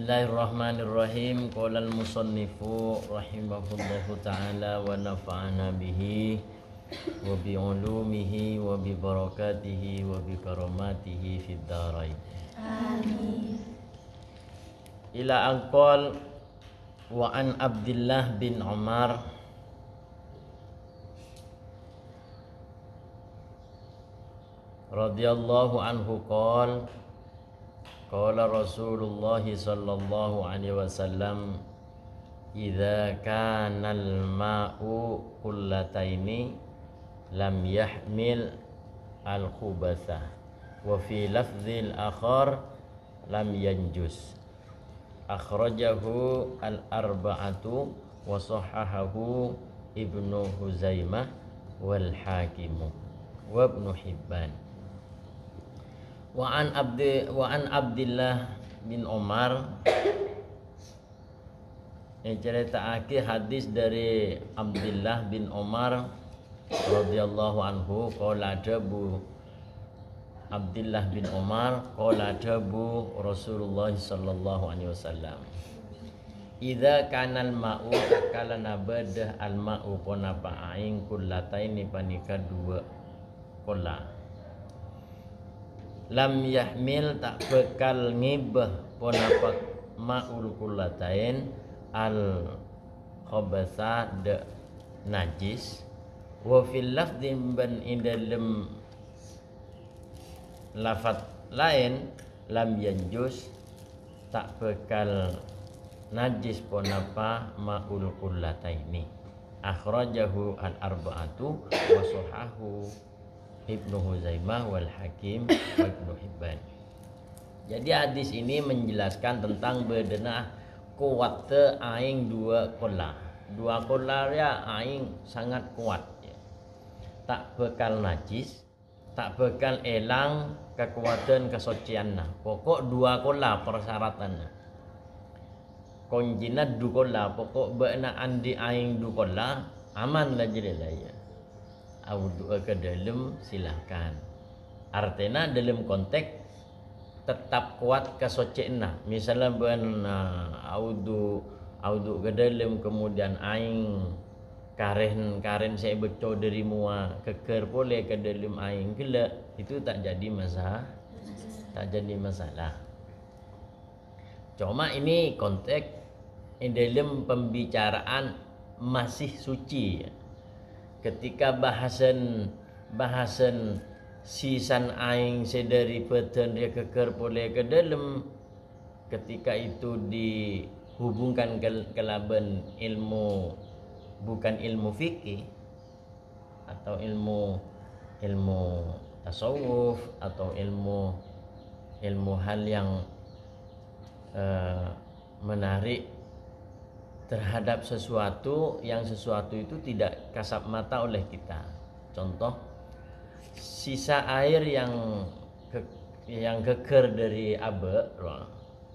Bismillahirrahmanirrahim. Qala al-musannifu rahimahullahu ta'ala wa nafa'ana bihi wa bi ulumihi wa bi barakatihi wa bi karamatihi fid dharain. Amin. Ila anqal wa an Abdullah bin Umar radhiyallahu anhu qala qala Rasulullah sallallahu alaihi wasallam idza kana al-ma'u qullataini lam yahmil al-khubatha wa fi lafzil akhar lam yanjus akhrajahu al-arba'atu wa sahhahahu Ibnu Huzaimah wal Hakim wa Ibnu Hibban. Wa an Abdullah bin Umar, yang ceritaake hadis dari Abdullah bin Umar radhiyallahu anhu qala dabu Abdullah bin Umar qala dabu Rasulullah sallallahu alaihi wasallam idza kana al-ma'u kala nabadah al-ma'u qanapa aing kullataini panika dua kola lam yahmil tak bekal ngibah ponapak ma'ul kullatain al khabasa de najis wa fil lafdhin ban indalem lafat lain lam yanjus tak bekal najis ponapa ma'ul kullataini akhrajahu al arba'atu wa sahahu Ibnu Huzaimah wal Hakim wa Ibnu Hibban. Jadi hadis ini menjelaskan tentang bedena kuat aing dua kola. Dua kola ya aing sangat kuat ya. Tak bekal najis, tak bekal elang kekuatan kesucianna. Pokok dua kola persyaratannya. Konjina du kola pokok beuna andi aing du kola aman lah jadilah ya. Audu ke dalam silahkan. Artinya dalam konteks tetap kuat kesucianna. Misalnya ben audu ke dalam kemudian aing karen saya beco dari mua keker boleh ke dalam aing gila itu tak jadi masalah. Tak jadi masalah. Cuma ini konteks dalam pembicaraan masih suci. Ketika bahasan sisan aing sedari peten dia keker boleh ke dalam, ketika itu dihubungkan ke laban ilmu bukan ilmu fikih atau ilmu tasawuf atau ilmu hal yang menarik terhadap sesuatu itu tidak kasat mata oleh kita. Contoh sisa air yang keker dari abe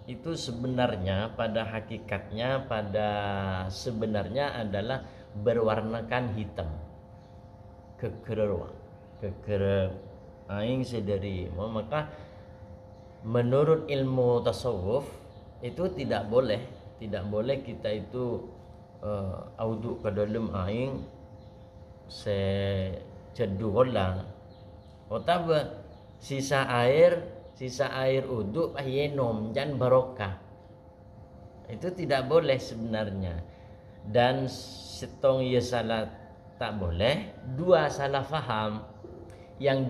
itu sebenarnya pada hakikatnya sebenarnya adalah berwarnakan hitam. Keker aing sedari maka menurut ilmu tasawuf itu tidak boleh kita itu audu ke dalam aing cedugola otaba sisa air udu ayenom jan barokah itu tidak boleh sebenarnya. Dan setong ya salah tak boleh, dua salah faham. Yang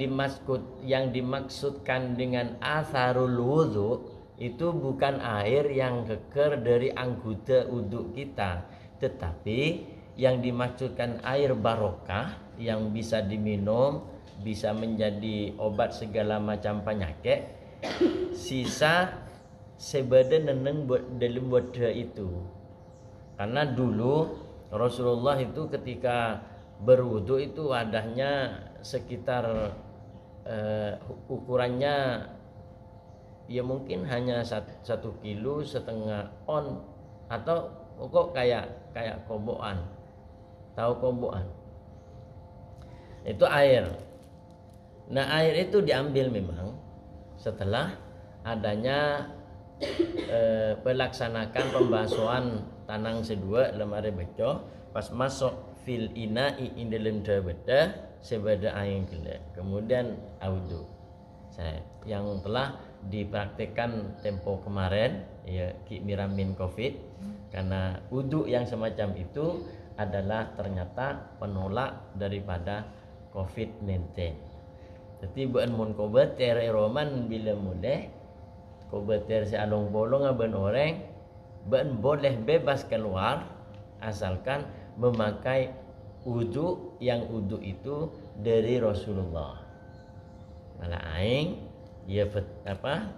dimaksudkan dengan atharul wudu itu bukan air yang keker dari anggota uduk kita, tetapi yang dimaksudkan air barokah yang bisa diminum, bisa menjadi obat segala macam penyakit. Sisa sebeda neneng dalam wadah itu. Karena dulu Rasulullah itu ketika berwudu itu wadahnya sekitar ukurannya ya mungkin hanya 1,5 kilo on atau kok kayak kobokan. Tahu kobokan? Itu air. Nah, air itu diambil memang setelah adanya pelaksanakan pembahasan tanang sedua lemari beco pas masuk fil ina'i in dalam beda sebeda aing gelek kemudian audu saya yang telah dipraktikkan tempo kemarin ya miramin covid karena wudu yang semacam itu adalah ternyata penolak daripada COVID-19. Jadi bukan mun kobeter roman bila mulai kobeter si along bolong aben orang ben boleh bebas keluar asalkan memakai wudu yang wudu itu dari Rasulullah. Malah aing dia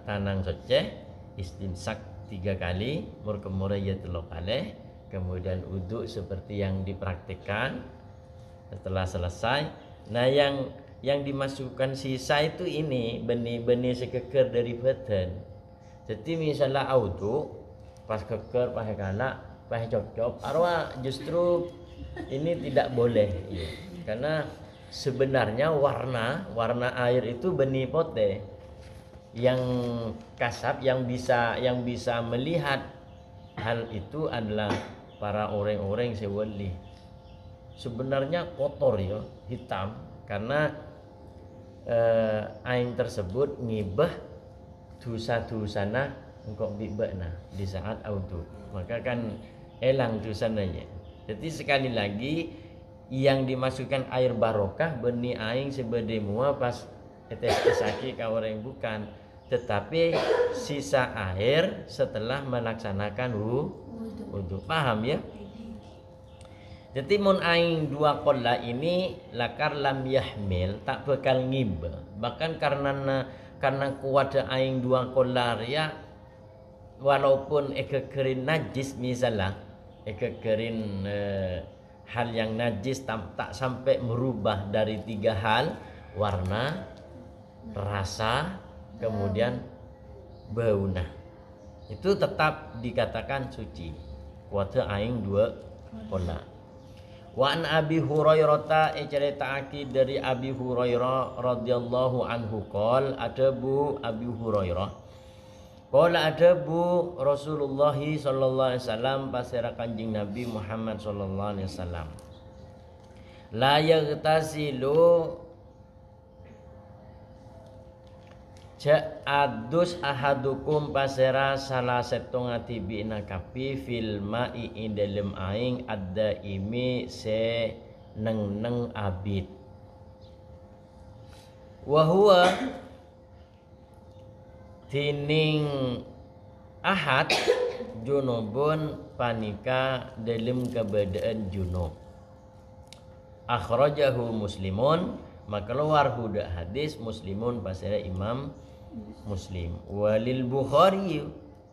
tanang soceh istinsak 3 kali murkemura ya 3 kali kemudian wudu seperti yang dipraktikkan setelah selesai. Nah yang dimasukkan sisa itu ini benih-benih sekeker dari badan. Jadi misalnya wudu pas keker pakai kana pakai cocok arwah justru ini tidak boleh ya. Karena sebenarnya warna air itu benih pote yang kasab yang bisa melihat hal itu adalah para orang-orang sewali. Sebenarnya kotor ya, hitam karena aing tersebut ngibah dosa-dosana engkau bibana di saat audu. Maka kan elang dosananya. Jadi sekali lagi yang dimasukkan air barokah benih aing sebede mua pas etes saki ka orang bukan, tetapi sisa air setelah melaksanakan wudu. Paham ya? Jadi mun aing 2 qolla ini lakar lam yahmil tak bakal ngibah. Bahkan karena kuat aing 2 qolla ya walaupun ekekerin najis misalnya ekekerin hal yang najis tak sampai merubah dari 3 hal warna, rasa, kemudian bau. Nah, itu tetap dikatakan suci. Kuata aing 2 qolla. Wa an Abi Hurairah ceritaake dari Abi Hurairah radhiyallahu anhu qol ada bu Abi Hurairah qala ada bu Rasulullah sallallahu alaihi wasallam pasera Kanjeng Nabi Muhammad sallallahu alaihi wasallam la yaghtasilu adus ahadukum pasera salah setong atibina kapi fil ma'i indalem aing adda imi se neng abid wahua tining ahad junubun panika dalam keberadaan junub akhrajahu muslimun maka keluar huda hadis muslimun pasera Imam Muslim walil Bukhari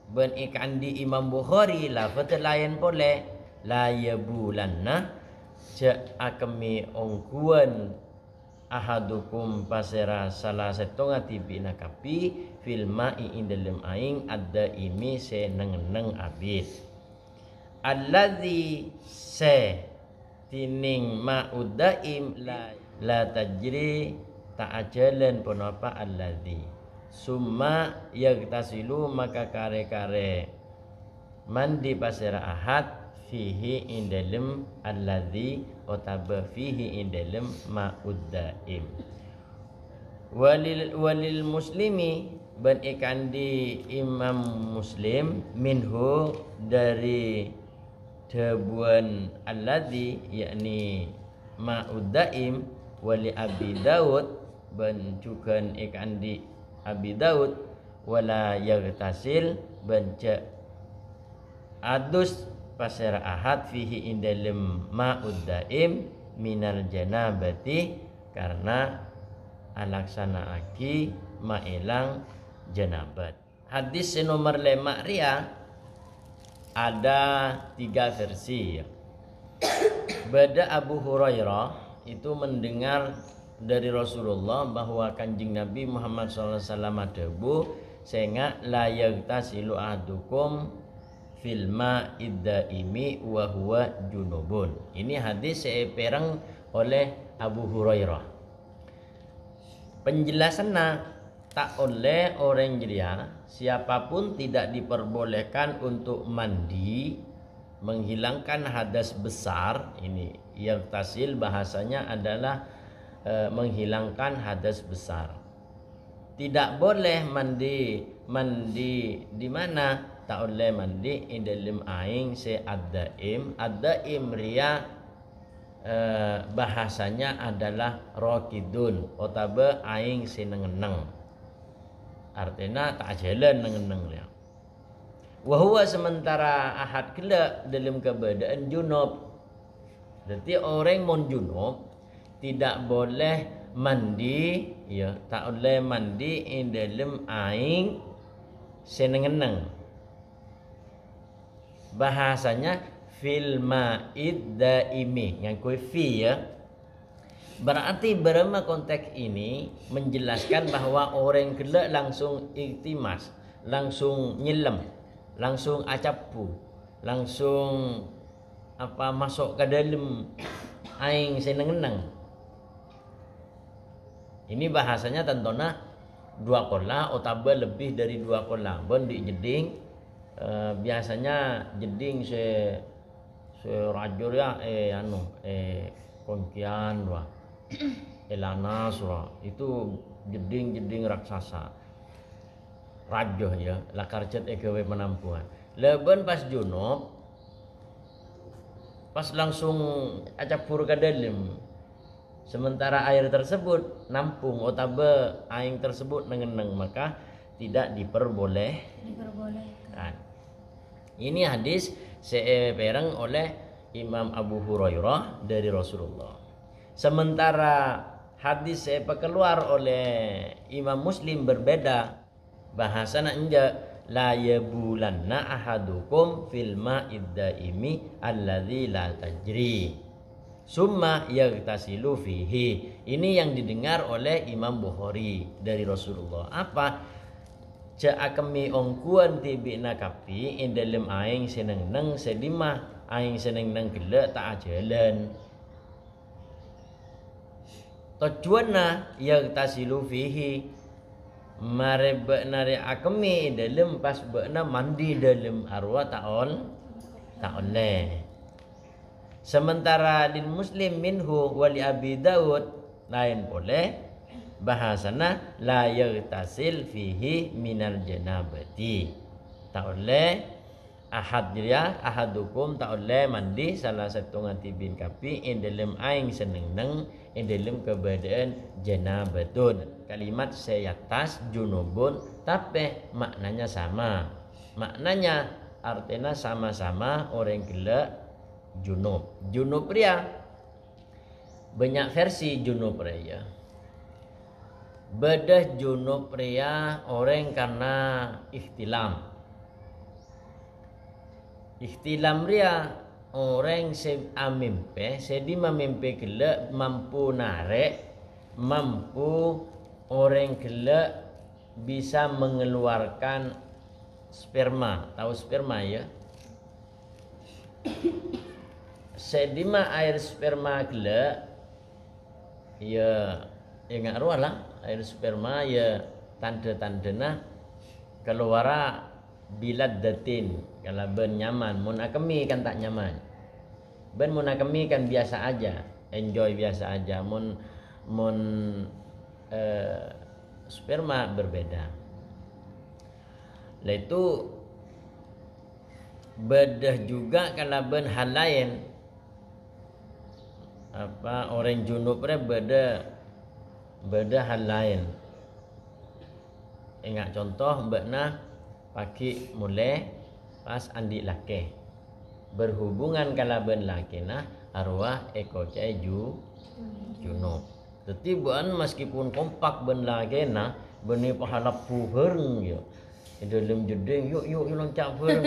ban ikan di Imam Bukhari lafaz lain boleh la yabulanna ja akemi ongkuan ahadukum pasera salah setengah tibina kapi fil ma'i indalem aing adda imi se neng abid alladzi se tining ma'udaim la tajri ta'ajalan punapa alladzi summa yagtasilu maka kare-kare mandi pasera ahad fihi indalem alladzi otaba fihi indalem ma'uddaim walil muslimi ban ikan di Imam Muslim minhu dari debuan alladzi yakni ma'uddaim wali Abi Daud ban cukan ikan di Abi Daud wala yaghtasil banca adus pasera ahad fihi indalem ma'uddaim minal janabati karena alaksana aki ma'ilang janabat. Hadis nomor 5 ria ada 3 versi. Bada Abu Hurairah itu mendengar dari Rasulullah bahwa Kanjeng Nabi Muhammad SAW adabu sehingga la yaghtasilu ahadukum fil ma'id daimi wa huwa junubun. Ini hadis seperang oleh Abu Hurairah. Penjelasannya tak oleh orang dia, siapapun tidak diperbolehkan untuk mandi menghilangkan hadas besar. Ini yartasil bahasanya adalah menghilangkan hadas besar. Tidak boleh mandi di mana? Tak boleh mandi di dalam aing se ad-daim. Ad-daim ria bahasanya adalah rokidun, otabe aing se nengeneng. Artinya tak jalan nengeneng dia. Wahwa sementara ahad kela dalam keadaan junub. Jadi orang mon junub tidak boleh mandi, ya, tak boleh mandi in dalam aing senengeneng. Bahasanya fil ma'id daimi, yang kui fi ya. Berarti berema konteks ini menjelaskan bahwa orang kelak langsung iktimas, langsung nyelam, langsung acapu, langsung masuk ke dalam aing senengeneng. Ini bahasanya tentunya 2 kola atau lebih dari 2 kola. Bon di jeding biasanya jeding se rajur ya kongkian wah. Elanas wah. Itu jeding raksasa. Rajoh ya, lakarcet ekewe penampungan. Leben pas junub pas langsung acapur ke dalam. Sementara air tersebut nampung otabe aing tersebut nengeneng, maka tidak diperbolehkan. Ini hadis seperang oleh Imam Abu Hurairah dari Rasulullah. Sementara hadis keluar oleh Imam Muslim berbeda. Bahasana enja la yabulanna ahadukum fil ma'id daimi alladzi la tajri. Summa yaghtasilu fihi. Ini yang didengar oleh Imam Bukhari dari Rasulullah. Apa? Ca'akami ongkuan tibina kapi in dalam aing seneng-neng sedimah aing seneng-neng gele tak ajalan. Tujuanna yaghtasilu fihi. Mare nare akami dalam pas bekna mandi dalam arwah tak oleh. Sementara lil Muslim minhu wali Abi Daud lain boleh bahasana la yaghtasil fihi minal janabati. Tak oleh ahad dia ahadukum tak oleh mandi salah satu ngatibin kapi in dalam aing seneng-neng in dalam keadaan janabatun. Kalimat seyatas junubun tapi maknanya sama. Maknanya artinya sama-sama orang gila junub. Junub pria banyak versi junub pria. Bedah junub pria orang karena ikhtilam. Ikhtilam pria orang amimpe sedi mamimpe gila mampu narek, mampu orang gila bisa mengeluarkan sperma. Tahu sperma ya? Sedima air sperma gila ya ingat ruah lah air sperma ya tanda-tandana keluara bilad datin kalau ben nyaman mun akemi kan tak nyaman ben mun akemi kan biasa aja enjoy biasa aja mun sperma berbeda. Lah itu bedah juga kalau ben hal lain orang junub beda hal lain. Ingat contoh bekna pagi mulai pas andi laki berhubungan kalau ben laki nah arwah eko ceju junub. Tetapi bukan meskipun kompak ben laki nah beni pahala puhern yo. Dalam jeding yuk loncak bareng.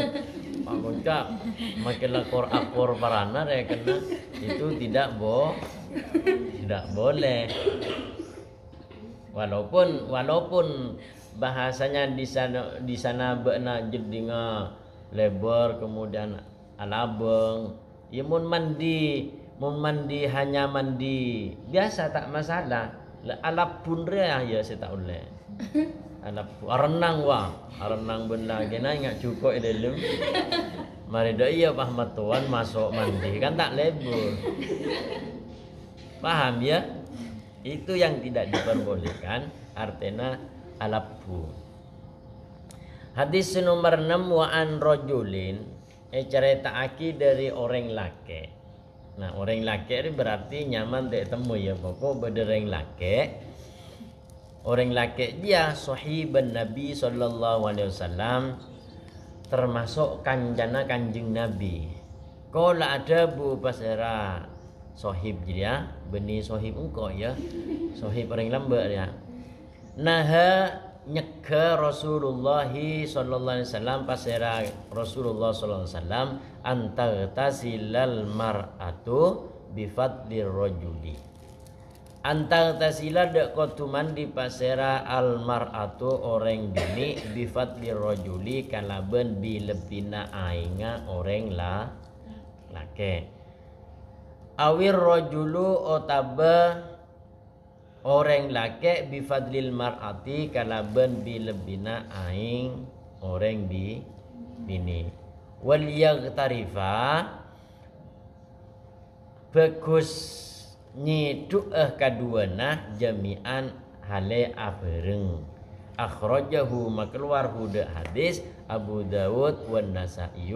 Pak loncak makin akor parana ya kena itu tidak boleh. Walaupun bahasanya di sana bekna jedinga lebar kemudian alabeng. Ya mun mandi hanya mandi biasa tak masalah. Alap pun ya saya tak boleh. Alappu renang wah, renang benda kena ingat cukup dalam. Mari dah iya paham tuan masuk mandi kan tak lebur. Paham ya? Itu yang tidak diperbolehkan artinya alappu. Hadis nomor 6 wa an rajulin cerita aki dari orang laki. Nah, orang laki ini berarti nyaman tak temu ya pokok berdereng laki. Orang laki dia sahiban Nabi sallallahu alaihi wasallam termasuk kanjana kanjeng Nabi. Kalau ada bu pasera sahib dia, beni sahib engkau ya. Sahib orang lambat ya. Naha nyekha Rasulullah sallallahu alaihi wasallam pasera Rasulullah sallallahu alaihi wasallam antartasilal mar'atu bifadlir rajuli. Antartasila dek kotuman di pasera al mar'atu orang bini bifadlir rajuli kalaben bilebina ainga orang laki. Awir rajulu otaba orang laki bifadlil mar'ati kalaben bilebina aing orang bini. Wal yaghtarifa bagus nyidu'ah kaduana jami'an hale afereng. Akhrajahu makluar huda hadis Abu Dawud wan Nasa'i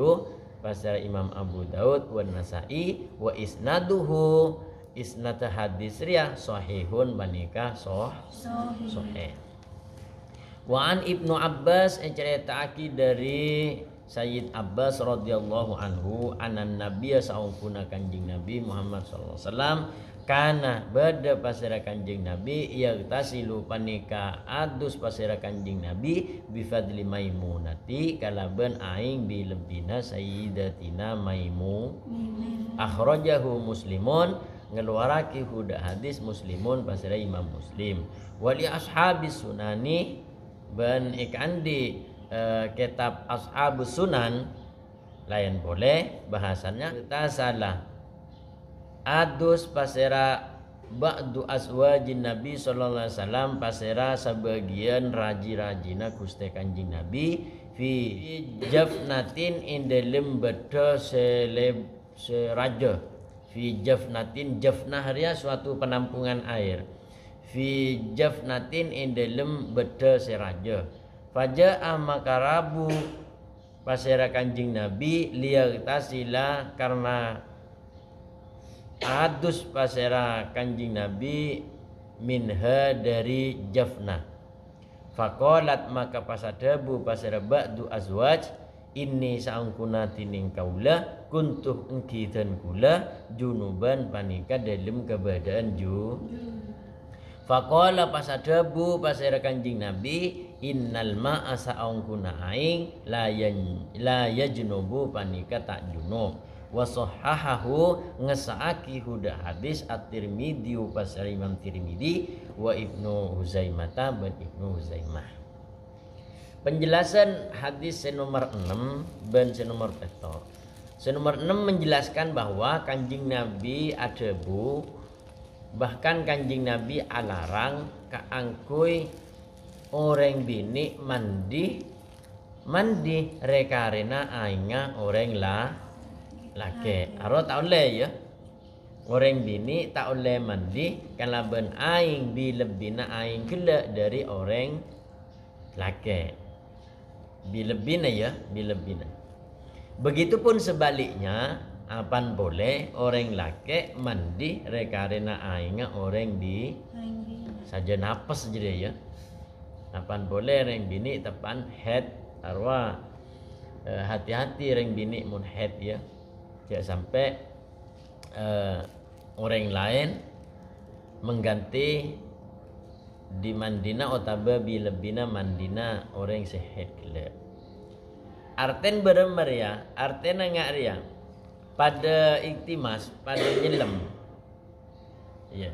pasal Imam Abu Dawud wan Nasa'i wa isnaduhu isnad hadis riya sahihun banika sahih. Wa an Ibnu Abbas ceritaaki dari Sayyid Abbas radhiyallahu anhu anan Nabiy saungkuna kanjeng Nabi Muhammad sallallahu alaihi wasallam kana bada pasira kanjeng Nabi yagtasilu panika adus pasira kanjeng Nabi bifadli maimunati kalaban aing bilebina sayyidatina maimu. Akhrajahu muslimun ngeluaraki huda hadis muslimun pasira Imam Muslim. Wali ashabis sunani ban ikandi kitab ashabus sunan lain boleh bahasannya kita salah adus pasera ba'du azwajin Nabi sallallahu alaihi wasallam pasera sebagian raji-rajina Gusti Kanjeng Nabi fi jafnatin in dalam beda seraja fi jafnatin jafnah ria suatu penampungan air fi jafnatin in dalam beda seraja faja'a makarabu pasera Kanjeng Nabi liyagtasila karena adus pasera Kanjeng Nabi minha dari jafna. Faqalat maka pasadabu pasera ba'du azwaj inni saangkuna tining kaula kuntuh engki dan kula junuban panika dalam keadaan Faqala pasadabu pasera Kanjeng Nabi innal ma'a saangkuna aing la yajnubu panika tak junub. Wa sahahahu ngesaaki huda hadis at-Tirmidzi pasal Imam Tirmidzi wa Ibnu Huzaimah dan Ibnu Huzaimah. Penjelasan hadis nomor 6 dan nomor 7. Nomor 6 menjelaskan bahwa Kanjeng Nabi ada bu bahkan Kanjeng Nabi alarang kaangkui orang bini mandi rekarena ainga orang laki. Aro tak boleh ya. Orang bini tak boleh mandi kalau ben aing bilebina aing kela dari orang laki. Bilebina ya, bilebina. Begitupun sebaliknya, apan boleh orang laki mandi rekarena ainga orang di saja napas jadi ya. Apan boleh orang bini tepan head arwah hati-hati orang bini mun head ya. Jangan sampai orang lain mengganti di mandina otaba bilebina mandina orang sehat gila. Arten berember ya, arten ngak ria. Pada iktimas, pada nyelam. Ya.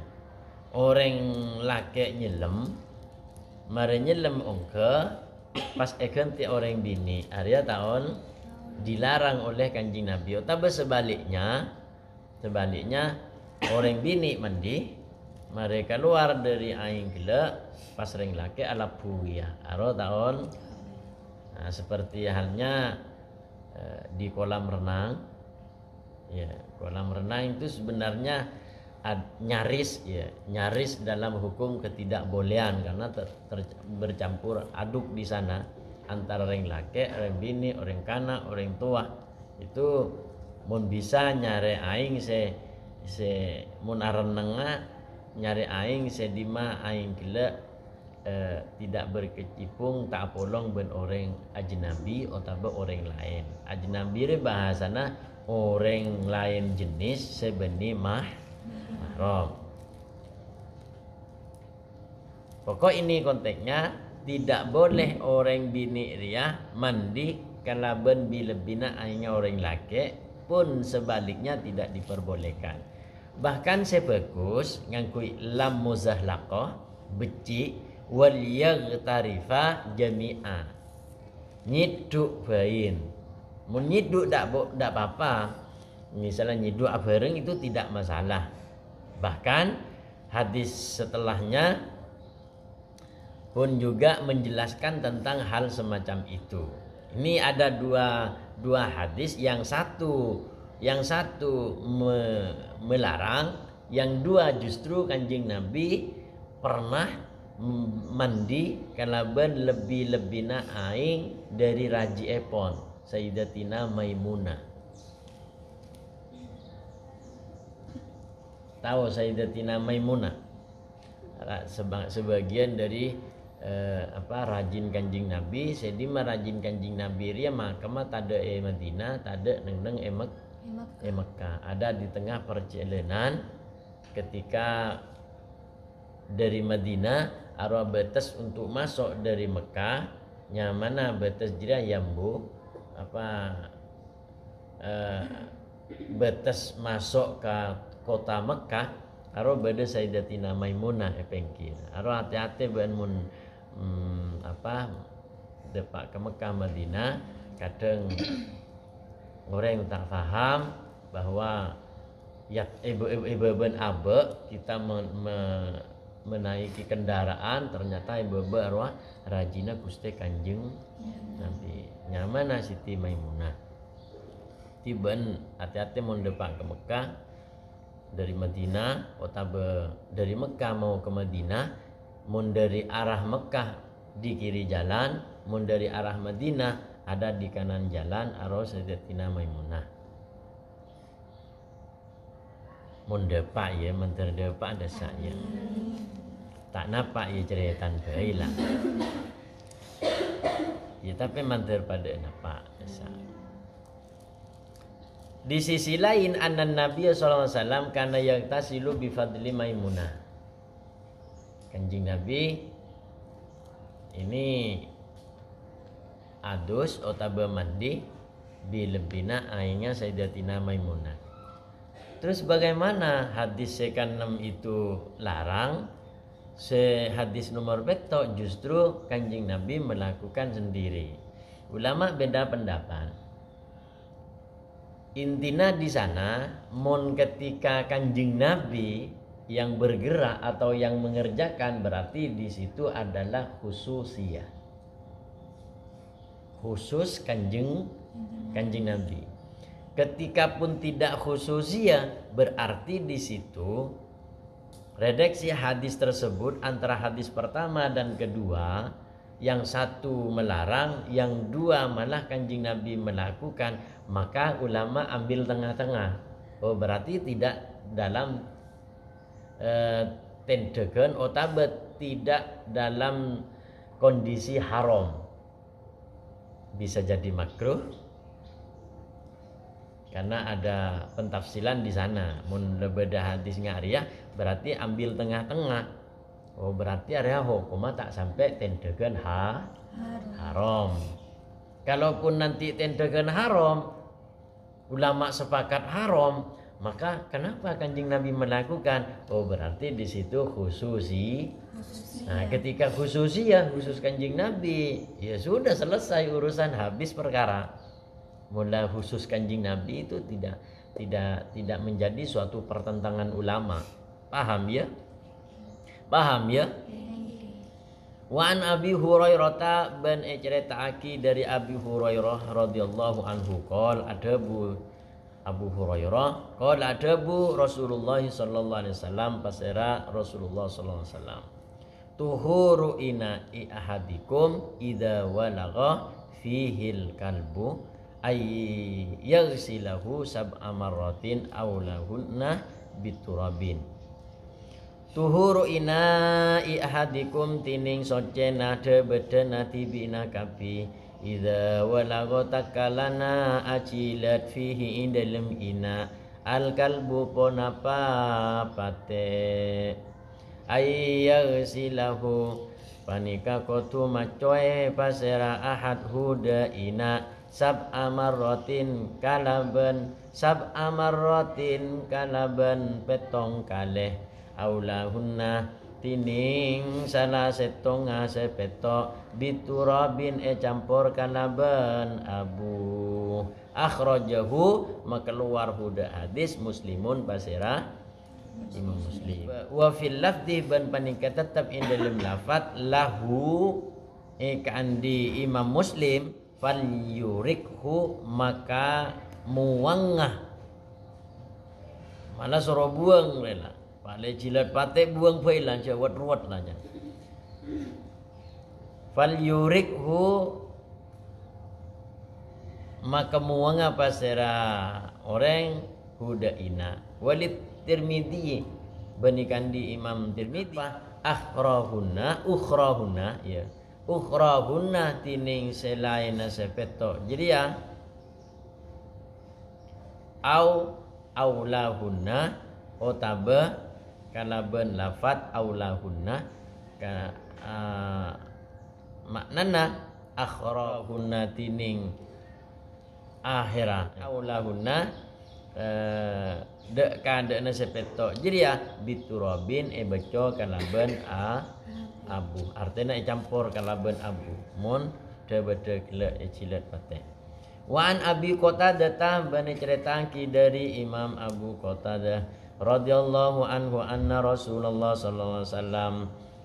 Orang laki nyelam, mari nyelam ongke pas ganti orang bini. Area tahun dilarang oleh Kanjeng Nabi. Tapi sebaliknya orang bini mereka keluar dari aing gele pas ring laki ala buya aro tahun. Nah, seperti halnya di kolam renang. Ya, kolam renang itu sebenarnya nyaris dalam hukum ketidakbolehan karena bercampur aduk di sana antara orang laki, orang bini, orang kanak, orang tua. Itu mun bisa nyari aing se mun arenenga nyari aing sedima aing gila tidak berkecimpung tak polong ben orang ajnabi atau orang lain. Ajnabi re bahasana orang lain jenis sebeni mahram. Pokok ini konteksnya tidak boleh orang bini ria mandi kalaben bilebina aingnya orang laki pun sebaliknya tidak diperbolehkan. Bahkan sebagus ngangkui lam muzahlaqah beci wal yaghtarifa jami'a. Nyiduk bain. Mun nyiduk dak apa-apa. Misalnya nyiduk bareng itu tidak masalah. Bahkan hadis setelahnya pun juga menjelaskan tentang hal semacam itu. Ini ada dua hadis, yang satu melarang, yang dua justru Kanjeng Nabi pernah mandi kalaban lebih-lebihna aing dari raji epon Sayyidatina Maimunah. Tahu Sayyidatina Maimunah? Sebagian dari rajin Kanjeng Nabi, sedima rajin Kanjeng Nabi ria maka tada Madinah, tada neng Mekah. Ada di tengah perjalanan ketika dari Madinah arwah batas untuk masuk dari Mekah, nyamana batas jira yambu batas masuk ke kota Mekah arwah beda Sayyidatina Maimunah epengkir arwah hati-hati ben mun depak ke Mekah Madinah kadang orang tak faham bahwa ya ibu ben abe kita menaiki kendaraan ternyata ibu arwah rajina Gusti Kanjeng Nabi nyamana Siti Maimunah tiben hati-hati mau depak ke Mekah dari Madinah dari Mekah mau ke Madinah mun dari arah Mekah di kiri jalan, mun dari arah Madinah ada di kanan jalan arwah Sayyidatina Maimunah. Mun depak ya, menteri depak desaknya. Tak napa ya ceretan bae lah. Ya tapi manter pada napa desak. Di sisi lain anna Nabi sallallahu alaihi wasallam kana yagtasilu bi fadli Maimunah. Kanjeng Nabi ini adus otaba mandi bilebina aingnya Sayyidatina Maimunah. Terus bagaimana hadis ke-6 itu larang, hadis nomor beto justru Kanjeng Nabi melakukan sendiri. Ulama beda pendapat. Intinya di sana mon ketika Kanjeng Nabi yang bergerak atau yang mengerjakan berarti di situ adalah khususiyah. Khusus kanjeng Nabi. Ketika pun tidak khususiyah berarti di situ redaksi hadis tersebut antara hadis pertama dan kedua, yang satu melarang, yang dua malah Kanjeng Nabi melakukan, maka ulama ambil tengah-tengah. Oh berarti tidak dalam tendegan otabet tidak dalam kondisi haram, bisa jadi makruh karena ada pentafsilan di sana. Mun beda hadis ngariah berarti ambil tengah-tengah. Oh berarti area hukumnya tak sampai tendegan haram. Kalaupun nanti tendegan haram, ulama sepakat haram, maka kenapa Kanjeng Nabi melakukan? Oh berarti di situ khususi. Nah ketika khusus Kanjeng Nabi, ya sudah selesai urusan, habis perkara. Mula khusus Kanjeng Nabi itu tidak menjadi suatu pertentangan ulama. Paham ya? Paham ya? Wa an Abi Hurairah ban ceritaaki dari Abi Hurairah radhiyallahu anhu qol ada Abu Hurairah qol ada Rasulullah sallallahu alaihi wasallam pasera Rasulullah sallallahu alaihi wasallam tuhuru ina'i ahadikum idza walagha fihil kalbu ay yaghsilahu sab'a marratin aw lahunna biturabin. Tuhuru ina'i ahadikum tining socena de bedena tibina kapi idza walagha takalana acilat fihi indalem ina al kalbu ponapa pate ayyaghsilahu panika kotu macoe pasera ahad huda ina sab'a marratin kalaban petong kaleh aulahunna tining salah setonga sepeto biturabin campur kalaban abu akhrajahu makeluar huda hadis muslimun pasera Imam Muslim wa fil lafdi ban panika tetap in dalam lafat lahu kandi Imam Muslim fal yurikhu maka muwangah mana suruh buang lela pale jilat pate buang pailan jawat ruwat lah jan fal yurikhu maka muwangah pasera orang huda ina walid Tirmidzi banikan di Imam Tirmidzi ukhrahunna ya ukhrahunna tining selain sepeto jadi ya aulahunna otaba kalaban lafat aulahunna maknana akhrahunna tining akhirah aulahunna dek kadana sepeto jadi ya biturabin beco kalaban abu artinya campur kalaban abu mon debede gila cilat pate wa an Abi Qatadah bani ceritaki dari Imam Abu Qatadah radhiyallahu anhu anna Rasulullah sallallahu alaihi wasallam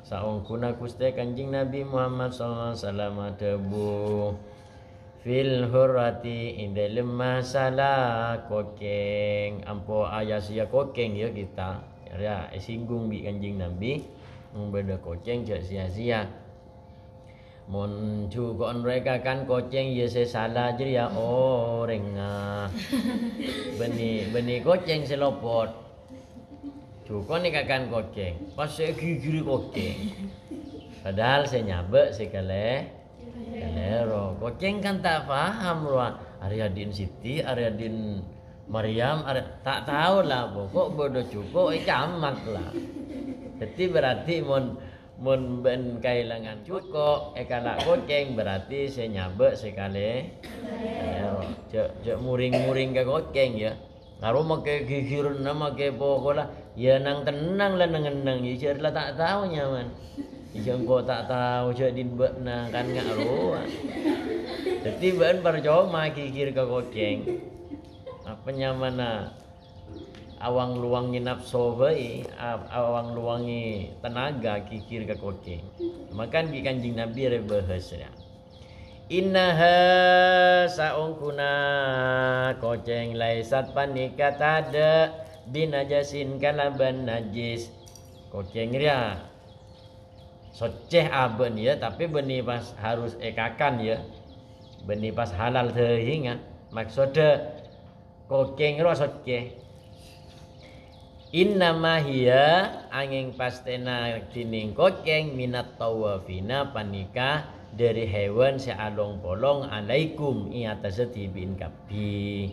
saungkuna kuste Kanjeng Nabi Muhammad sallallahu alaihi wasallam debu fil hurrati indalem masalah kokeng ampo ayah sia kokeng ya kita ya singgung bi Kanjeng Nabi beda kokeng jak sia-sia mon juga mereka kan kokeng ya salah jadi ya renga beni kokeng selopot juga nih kakan kokeng pas saya gigiri kokeng padahal saya nyabek sekali Kalero, kokeng kan tak paham loh. Aryadin Siti, Aryadin Maryam, tak tahu lah. Pokok bodoh cukup, camat lah. Jadi berarti mon ben kailangan cukup, kalak kokeng berarti saya nyabek sekali. Kalero, cek muring-muring ke kokeng ya. Ngaruh make gigir nama ke pokok lah. Ya nang tenang lah nang ya lah tak tahu nyaman. Yang kau tak tahu jadi benar kan ngaruh. Jadi ben percuma kikir ke kokeng. Apa nyamana awang luangi nafsu bae, awang luangi tenaga kikir ke kokeng. Makan di Kanjeng Nabi rebahasnya. Innaha saungkuna koceng laisat panika tada binajasin kalaban najis. Koceng ria soceh aben ya tapi beni pas harus ekakan ya beni pas halal tehinga maksudnya kokeng ro soceh innama hiya angin pastena tining kokeng minat tawafina panika dari hewan sealong polong alaikum iatas tibin kapi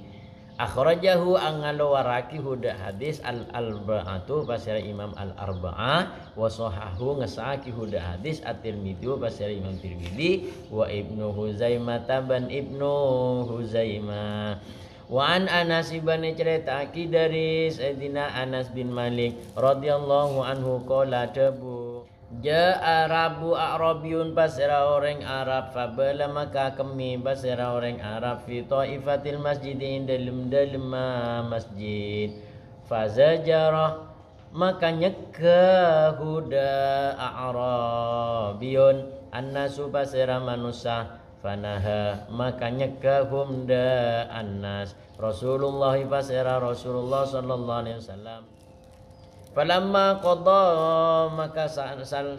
akhrajahu angalo waraki huda hadis al-arba'atu pasira Imam al-arba'ah wa sahahu ngesaki huda hadis at-Tirmidzi pasira Imam Tirmidzi wa Ibnu Huzaimah ban Ibnu Huzaimah wa an Anas bin ceritaki dari Sayyidina Anas bin Malik radhiyallahu anhu qala dabu Ja'a Arabu Arabiyun pasera orang Arab fabala maka kami pasera orang Arab fi taifatil masjid dalam masjid fazajarah makanya kehuda a'rabiyun annasu pasira manusia fanaha makanya kehumda annas Rasulullah pasira Rasulullah sallallahu alaihi wasallam falamma qada maka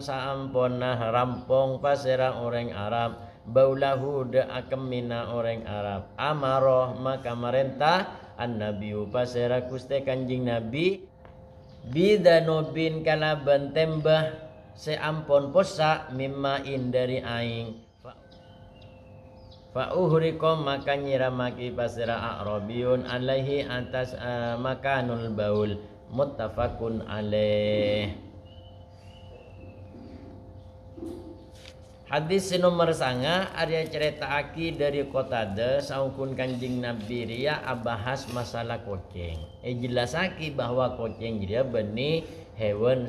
saamponna rampung pasira orang Arab baulahu da akemina orang Arab amaroh maka merintah an-nabiyu pasira kuste kanjing nabi bidanubin kalaban tembah seampon posa mimma dari aing fa uhriqam maka nyiramaki pasira a'rabiyun alaihi atas makanul baul muttafaqun alaih. Hadis nomor sanga Arya ceritaaki dari Qatadah saungkun kanjing Nabi ria abahas masalah kucing. Jelasaki bahwa kucing dia benih hewan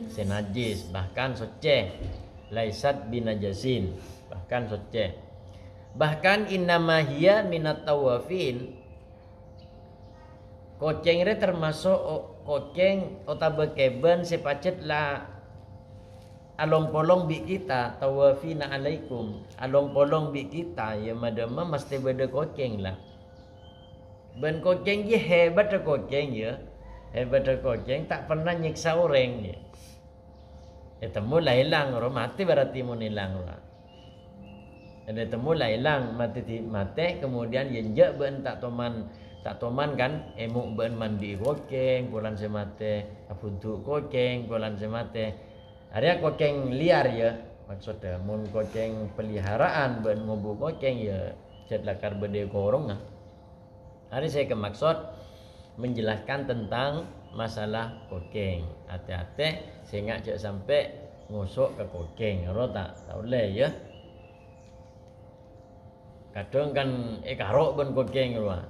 senajis bahkan soceh laisat binajasin bahkan soceh bahkan innama hiya minat tawafin kucing ini termasuk kucing otabekeben sepacet lah along polong bi kita tawafina alaikum along polong bi kita ya madama mesti beda kucing lah ben kucing je hebat kucing ya hebat kucing tak pernah nyiksa orang ya temu lah hilang orang mati berarti mau hilang lah ada temu lah hilang mati kemudian yenjak ben tak toman kan emuk ben mandi kucing bulan semate apuntuk kucing bulan semate ada kucing liar ya maksudnya mun kucing peliharaan ben ngobu kucing ya cetlakar bede korong hari saya kemaksud menjelaskan tentang masalah kucing hati-hati sehingga jangan sampai ngusuk ke kucing ro tak boleh ya kadang kan ekaro ben kucing ruah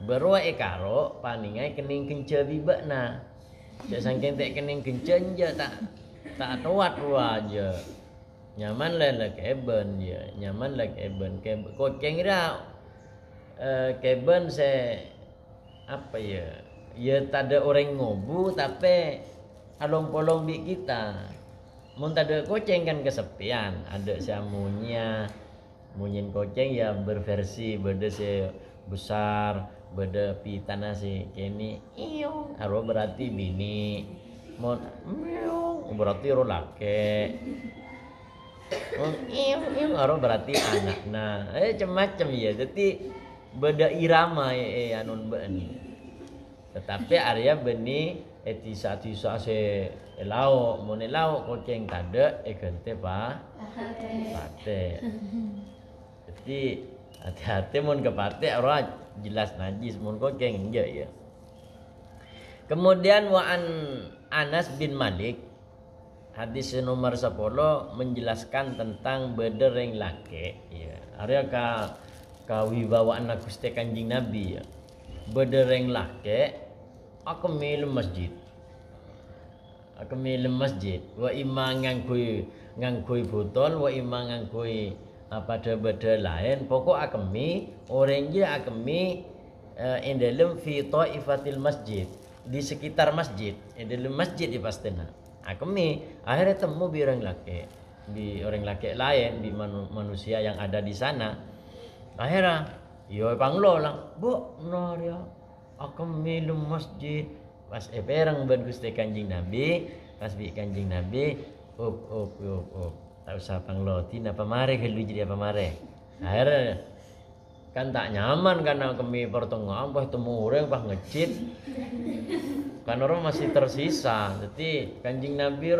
berua ekaro paningai kening kenca bibakna jak sangking tak kening kenca je tak tuat ruah aja nyaman lah keben ya nyaman lah keben kucing ira keben se apa ya ya tak ada orang ngobu tapi along polong bi kita mun tak ada kucing kan kesepian ada samunya munyin kucing ya berversi beda se besar beda pitana si kini iung aro berarti bini mon meong berarti ro lake iung aro berarti anak nah macam-macam ya jadi beda irama anun beuni tetapi Arya beni tisa se lau mon lau kucing tade gente pa pate jadi hati-hati mun ke pate ora jelas najis mun kucing je ya kemudian wa an Anas bin Malik hadis nomor 10 menjelaskan tentang bedereng laki ya Arya ka wibawaan Gusti Kanjing Nabi ya bedereng laki aku milih masjid wa imma ngangkui botol wa imma ngangkui pada beda lain pokok akemi orang je akemi dalam fi taifatil masjid di sekitar masjid dalam masjid di pastena akemi akhirnya temu bi orang laki lain di manusia yang ada di sana akhirnya yo panglo lang bu no dia akemi dalam masjid pas perang ben Gusti Kanjing Nabi pas bi Kanjing Nabi up tak usah pangloti apa mare kalau jadi apa mare akhirnya kan tak nyaman karena kami pertengahan bah temu orang bah ngecit kan orang masih tersisa jadi Kanjing Nabi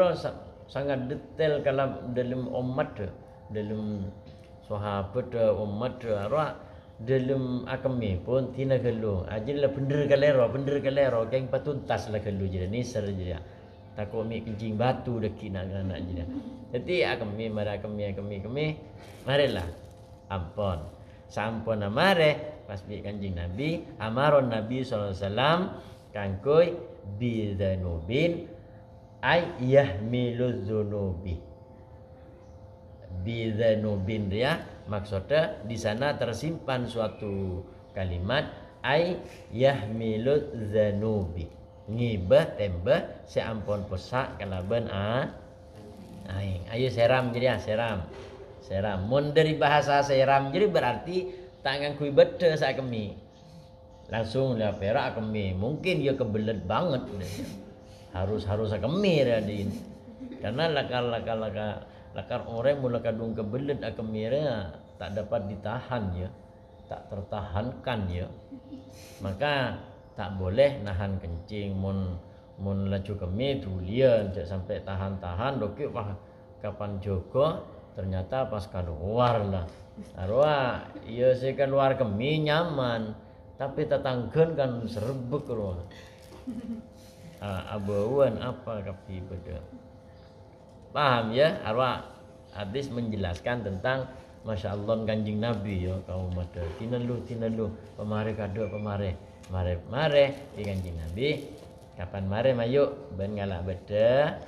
sangat detail kalau dalam umat dalam sahabat umat dalam akami pun tina gelu ajalah bener kalero keng patuntas lah gelu jadi nisar jadi takut mi kencing batu deki nak jadi jadi akami marilah ampun sampun amare pas bi Kanjing Nabi amaron Nabi sallallahu alaihi wasallam kangkoi bidzanubin ay yahmilu dzunubi bidzanubin ya maksudnya di sana tersimpan suatu kalimat ay yahmilu dzunubi ngibah tembah seampun pesak kalaban aing. Ayo seram jadi seram. Mun dari bahasa seram jadi berarti tangan kui beda sakemi. Langsung lah perak kemi. Mungkin dia kebelet banget. Harus akemi radin. Karena lakar orang mula kadung kebelet akemi tak dapat ditahan ya. Tak tertahankan ya. Maka tak boleh nahan kencing mun laju kemi tulian sampai tahan dokik wah kapan joko ternyata pas keluar lah. Arwah iya sih keluar kemi nyaman tapi tetanggen kan serbek roh. Abawan apa kapi beda. Paham ya? Arwah hadis menjelaskan tentang Masya Allah Kanjeng Nabi ya kaum ada tinalu pemare kado pemare di Kanjeng Nabi kapan mare mayuk ben ngalak beda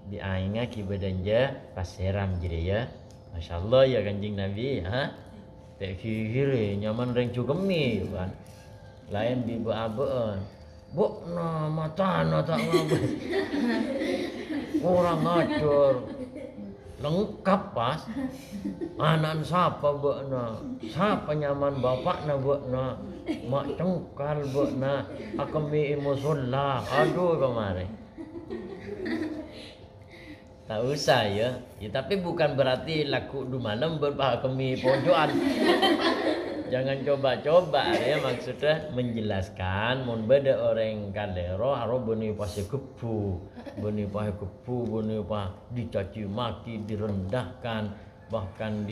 di ainga ki bedanja pas seram jadi ya Masya Allah ya Kanjeng Nabi tak kira nyaman reng cukemi kan lain di baabaan buk na mata na tak ngabas orang ngacor lengkap pas anak siapa bekna siapa nyaman bapak na bekna mak cengkal bekna akemi musola aduh kemarin tak usah ya tapi bukan berarti laku du malam berbahak kemi pojokan jangan coba-coba ya maksudnya menjelaskan mun beda orang kalero aro beni pase kepu beni pa dicaci maki direndahkan bahkan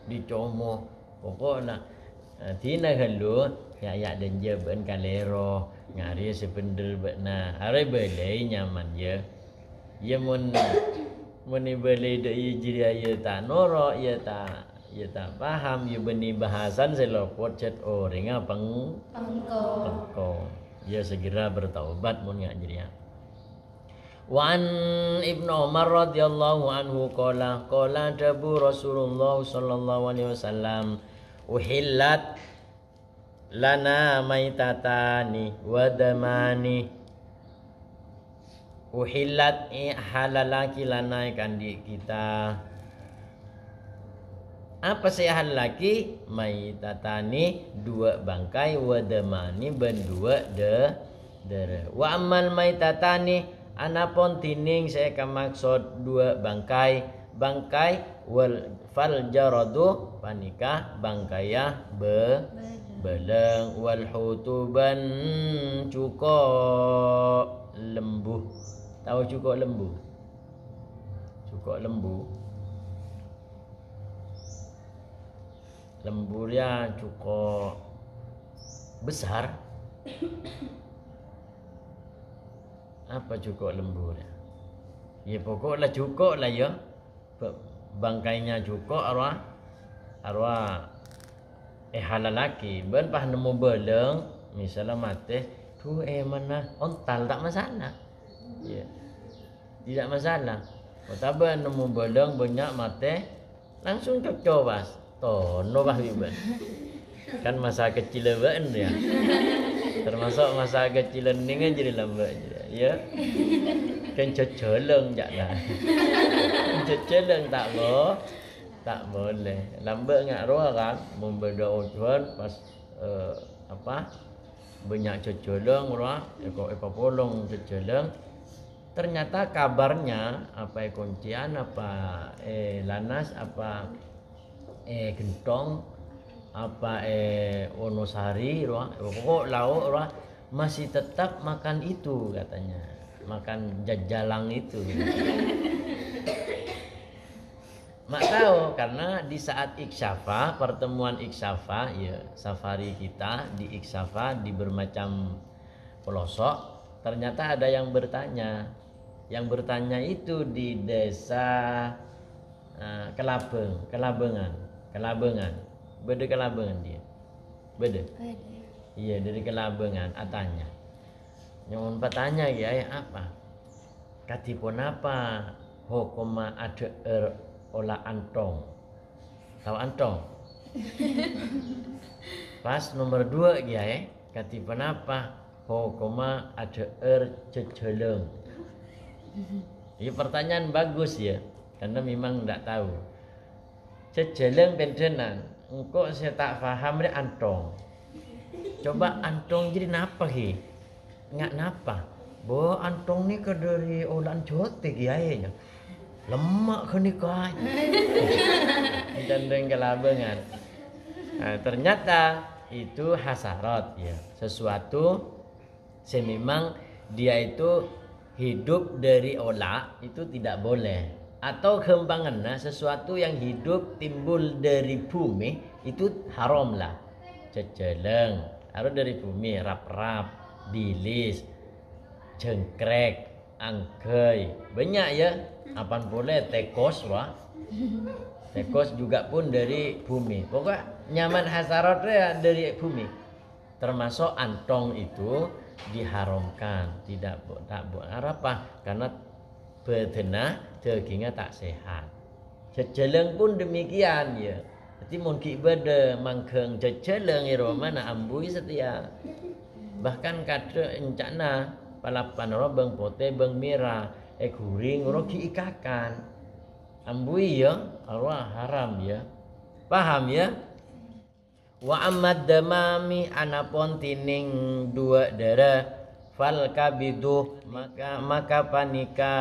dicomo pokoknya tina halu ya dan je ben kalero ngari sependel bekna are belai nyaman je ya mun belai de jiri ya ta noro ya tak paham ya beni bahasan selopot chat orang pengko ya segera bertaubat mun ngak jadi Wa an Ibnu Umar radhiyallahu anhu qala dabu Rasulullah sallallahu alaihi wasallam uhillat lana maitatani wa damani uhillat halalaki lana kandi kita apa sih halalaki maitatani dua bangkai wa damani ben dua darah wa amal maitatani anapun tining saya kemaksud dua bangkai wal fal jaradu panikah bangkaya beleng wal hutuban cuko lembu tahu cuko lembu dia cuko besar. Apa cukup lembu dia? Ya pokoklah cukup lah ya. Bangkainya cukup arwah halalaki. Ben pas nemu beleng, misalnya mati, tu mana ontal tak masalah. Ya. Tidak masalah. Tapi nemu beleng banyak mati, langsung cocok bas. Tono bah biban. Kan masa kecil ben dia. Termasuk masa kecil ni kan jadi lambat je. Ya. Kan ceceleng jaklah. Ceceleng tak boleh. Lambat ngak roh kan membedo tuan pas banyak ceceleng roh ekor polong ceceleng. Ternyata kabarnya apa kuncian apa lanas apa gentong apa onosari pokok lauk masih tetap makan itu katanya, makan jajalang itu. Mak tahu karena di saat Iksyafa, pertemuan Iksyafa ya, safari kita di Iksyafa di bermacam pelosok, ternyata ada yang bertanya. Yang bertanya itu di desa Kelabengan. Beda Kelabengan dia. Beda. Iya dari Kelabengan atanya. Nyon bertanya ya apa? Katipun apa? Hokoma ada olah antong. Tahu antong? Pas nomor 2 ya katipun apa? Hukuma ada jejeleng. Ini pertanyaan bagus ya, karena memang tidak tahu. Jejeleng bendenan, engkau saya tak paham ni antong. Coba antong jadi napa hi? Nggak napa? Bo antong ni ke dari olan jotek ya nya. Lemak ke ni kah? Cenderung kelabengan. Nah, ternyata itu hasarat ya, sesuatu sememang dia itu hidup dari olah itu tidak boleh, atau kembangan sesuatu yang hidup timbul dari bumi itu haram lah. Jejeleng harus dari bumi, rap-rap, bilis, jengkrek, angkai, banyak ya. Apaan boleh tekos wah. Tekos juga pun dari bumi. Pokoknya nyaman hasaratnya dari bumi. Termasuk antong itu diharamkan, tidak apa? Karena bedena dagingnya tak sehat. Jejeleng pun demikian ya. Jadi mungkin beda mangkeng jejeleng iromana ambui setia. Bahkan kadang encana palapan ro beng pote beng mira guring ro ki ikakan. Ambui ya, Allah haram ya. Paham ya? Wa amad damami anapun tining dua darah fal kabidu maka panika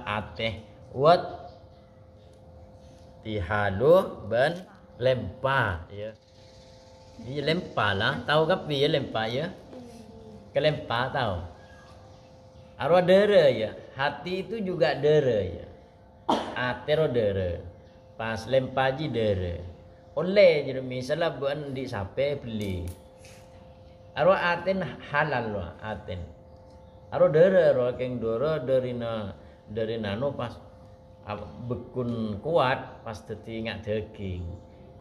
ateh wat tihalu ban lempa ya. Ini lempa lah, tahu kapi ya lempa ya? Kelempa tahu? Arwah darah ya, hati itu juga darah ya. Atero dere pas lempaji dere oleh jadi misalnya buan di sape beli arwah aten halal loh aten arwah dere arwah keng doro dari nano pas bekun kuat pas tetingak daging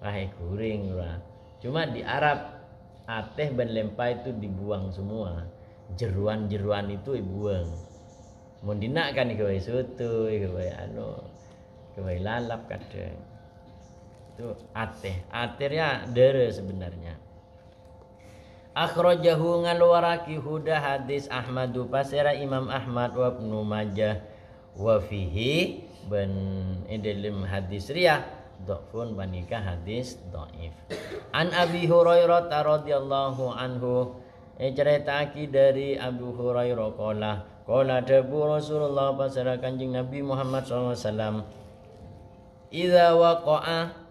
pakai guring lah. Cuma di Arab ateh ben lempa itu dibuang semua, jeruan itu dibuang. Mau dinakan kawai soto, kawai kawai lalap kadang. Itu atirnya dere sebenarnya. Akhrajahu ngaluaraki huda hadis Ahmadu pasera Imam Ahmad wa Ibnu Majah wa fihi ban dalam hadis riyah dhafun banika hadis dhaif. An Abi Hurairah radhiyallahu anhu ceritaki dari Abu Hurairah Qala dabu Rasulullah pasara Kanjeng Nabi Muhammad SAW. Idza waqa'a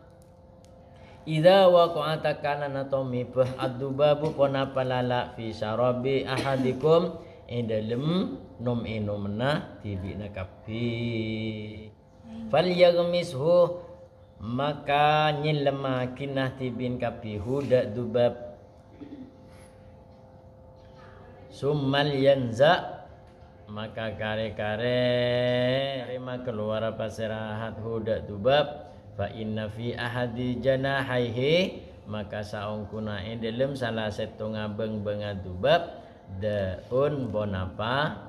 takana natomi bah adubabu pona palala fi syarabi ahadikum indalem nom enomna tibina kapi. Fal yaghmishu maka nyilema kinah tibin kapi huda dubab summal yanza maka kare-kare terima keluar paserahat huda dubab fa inna fi ahadi janahaihi maka saungkuna dalam salah setengah beng-beng dubab daun bonapa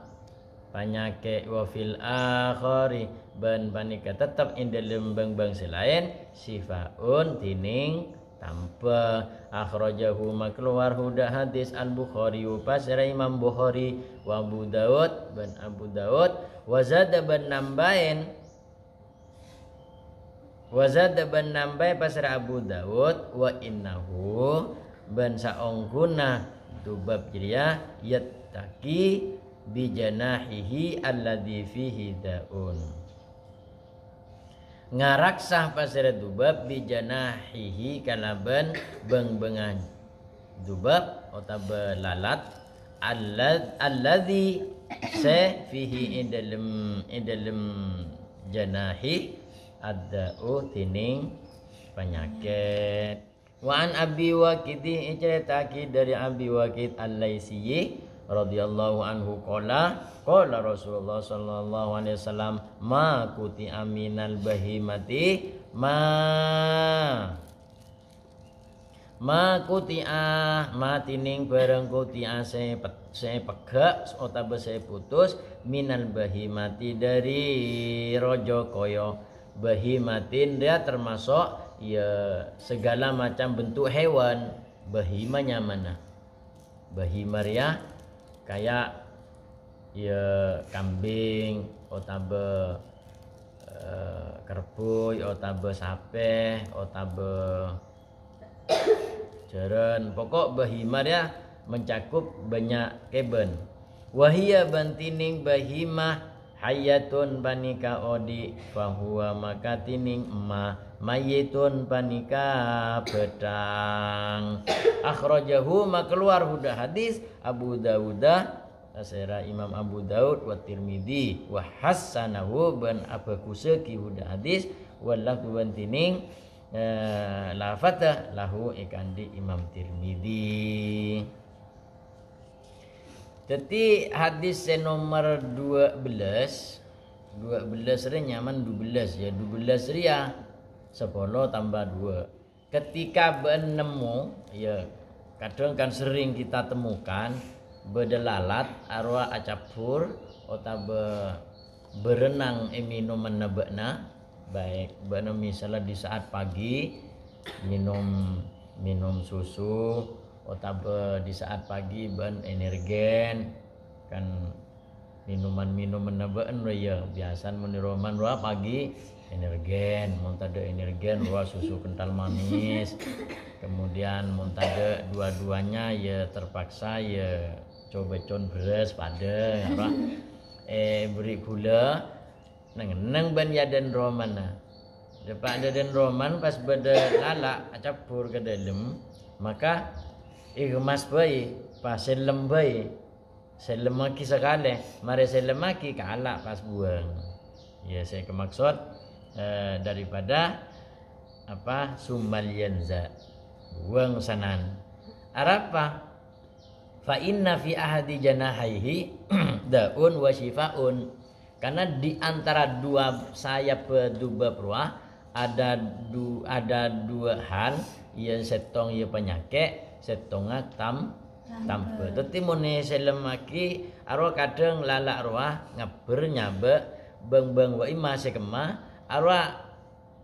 panyake wa fil akhari ban panika tetap dalam beng-beng selain sifaun tining tanpa akhrajahu makluar huda hadis al-Bukhari pasra Imam Bukhari wa Abu Daud ban Abu Daud wazada ban nambai pasra Abu Daud wa innahu ban saongkuna dubab jiria yattaqi bi janahihi alladhi fihi daun ngaraksah pasir dubab bijanahihi kalaban beng-bengan dubab otaba lalat alladzi se fihi indalem janahi adda'u tining penyakit. Wa an Abi Waqid ceritaki dari Abi Waqid Al-Laisi radhiyallahu anhu qala Rasulullah sallallahu alaihi wasallam ma kuti aminal bahimati ma kuti matining bareng kuti saya pegak utawa saya putus minal bahimati dari rojo koyo bahimatin dia termasuk ya segala macam bentuk hewan bahimanya mana bahimaria kayak ya kambing otabe kerbuy otabe sape otabe jeren pokok bahima dia mencakup banyak keben wahia bantining bahimah hayatun panika odi fahuwa maka tining ma mayitun panika pedang akhrajahu keluar huda hadis Abu Dawudah asera Imam Abu Daud wa Tirmidzi wa hassanahu ban abakuseki huda hadis wallahu bantining lafata lahu ikandi Imam Tirmidzi. Jadi hadis nomor 12 ria nyaman 12 ya 12 ria 10 tambah 2 ketika benemu ya kadang kan sering kita temukan bedelalat arwah acapur otabe berenang minum menebakna baik berenang misalnya di saat pagi minum susu otabe di saat pagi ben energen kan minuman menebakna ya biasan meniroman ruah pagi energen montada energen ruah susu kental manis kemudian montada dua-duanya ya terpaksa ya coba beres pada apa beri gula neng ban ya dan roman depan ada dan roman pas beda lala campur ke dalam maka emas bayi pas selem bayi selemaki sekali mari selemaki kalah pas buang ya saya kemaksud daripada apa sumal yanza buang sanan arapa fa inna fi ahadi janahaihi daun wa shifaun karena di antara dua sayap dua peruah ada dua hal yang setong ya penyakit setonga tampe tetapi mone selemaki arwah kadang lalak arwah ngaber nyabe beng wa ima sekema arwah